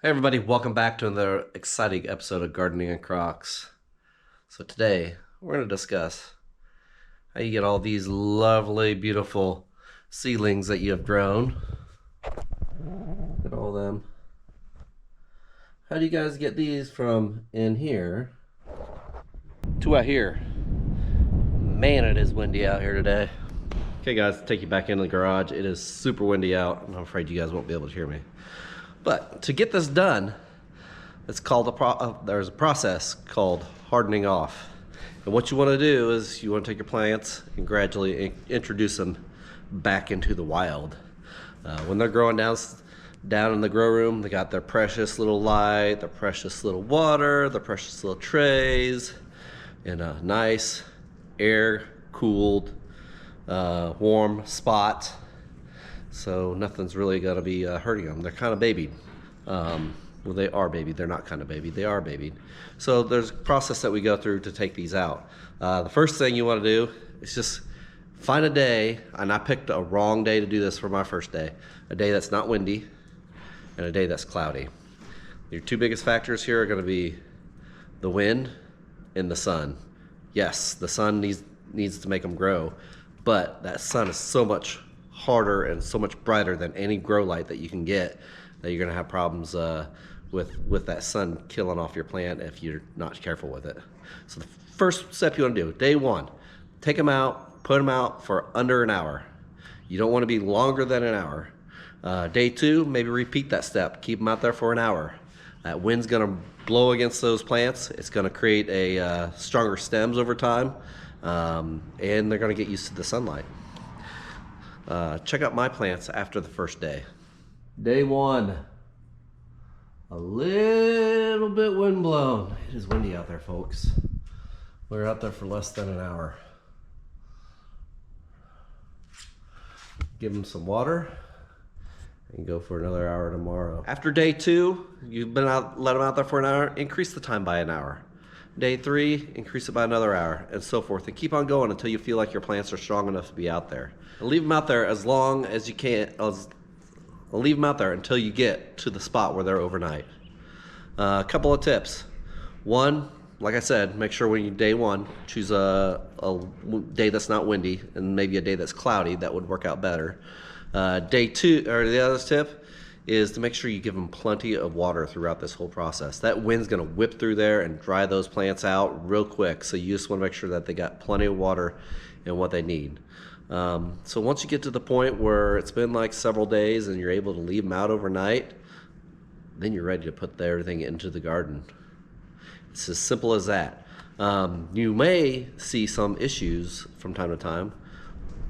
Hey everybody, welcome back to another exciting episode of Gardening and Crocs. So today, we're going to discuss how you get all these lovely, beautiful seedlings that you have grown. Look at all of them. How do you guys get these from in here to out here? Man, it is windy out here today. Okay guys, take you back into the garage. It is super windy out, and I'm afraid you guys won't be able to hear me. But to get this done, it's called there's a process called hardening off. And what you want to do is you want to take your plants and gradually introduce them back into the wild. When they're growing down in the grow room, they got their precious little light, their precious little water, their precious little trays in a nice air-cooled, warm spot. So nothing's really going to be hurting them. They're kind of babied. Well, they are babied. They're not kind of babied. They are babied. So there's a process that we go through to take these out. The first thing you want to do is just find a day, and I picked a wrong day to do this for my first day. A day that's not windy and a day that's cloudy. Your two biggest factors here are going to be the wind and the sun. Yes, the sun needs to make them grow, but that sun is so much harder and so much brighter than any grow light that you can get that you're going to have problems with that sun killing off your plant if you're not careful with it. So the first step you want to do, day one, take them out, put them out for under an hour. You don't want to be longer than an hour. Day two, maybe repeat that step. Keep them out there for an hour. That wind's going to blow against those plants. It's going to create a stronger stems over time, and they're going to get used to the sunlight. Check out my plants after the first day. Day one, a little bit wind blown. It is windy out there, folks. We were out there for less than an hour. Give them some water and go for another hour tomorrow. After day two, you've been out, let them out there for an hour, increase the time by an hour. Day three, increase it by another hour, and so forth. And keep on going until you feel like your plants are strong enough to be out there. And leave them out there as long as you can. Leave them out there until you get to the spot where they're overnight. A couple of tips. One, like I said, make sure when you day one, choose a day that's not windy and maybe a day that's cloudy. That would work out better. Day two, or the other tip, is to make sure you give them plenty of water throughout this whole process. That wind's gonna whip through there and dry those plants out real quick. So you just wanna make sure that they got plenty of water and what they need. So once you get to the point where it's been like several days and you're able to leave them out overnight, then you're ready to put everything into the garden. It's as simple as that. You may see some issues from time to time.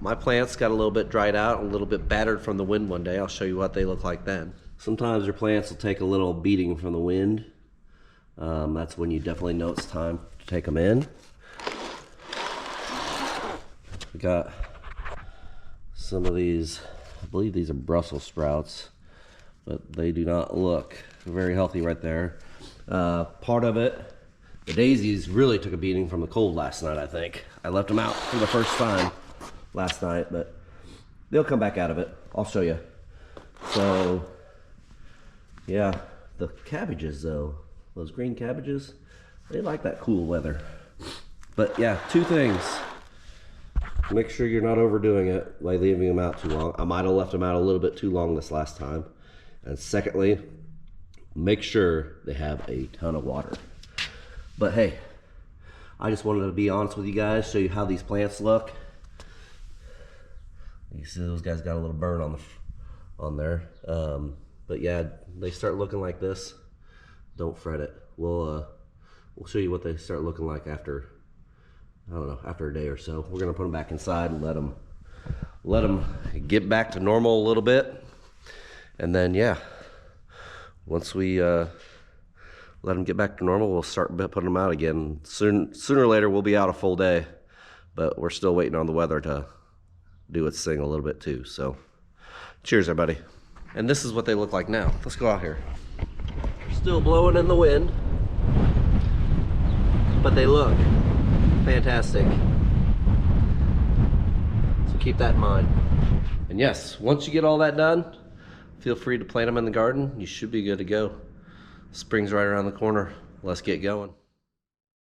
My plants got a little bit dried out, a little bit battered from the wind one day. I'll show you what they look like then. Sometimes your plants will take a little beating from the wind. That's when you definitely know it's time to take them in. We got some of these, I believe these are Brussels sprouts, but they do not look very healthy right there. Part of it, the daisies really took a beating from the cold last night, I think. I left them out for the first time last night, but they'll come back out of it. I'll show you. So, yeah, the cabbages though, those green cabbages, they like that cool weather. But yeah, two things. Make sure you're not overdoing it by leaving them out too long. I might have left them out a little bit too long this last time. And secondly, make sure they have a ton of water. But hey, I just wanted to be honest with you guys, show you how these plants look. You see those guys got a little burn on there. But yeah, they start looking like this. Don't fret it. We'll show you what they start looking like after, I don't know, after a day or so. We're gonna put them back inside and let them get back to normal a little bit. And then yeah, once we let them get back to normal, we'll start putting them out again. Sooner or later, we'll be out a full day, but we're still waiting on the weather to do its thing a little bit too. So cheers everybody. And this is what they look like now. Let's go out here. They're still blowing in the wind, but they look fantastic. So keep that in mind. And yes, once you get all that done, feel free to plant them in the garden. You should be good to go. Spring's right around the corner. Let's get going.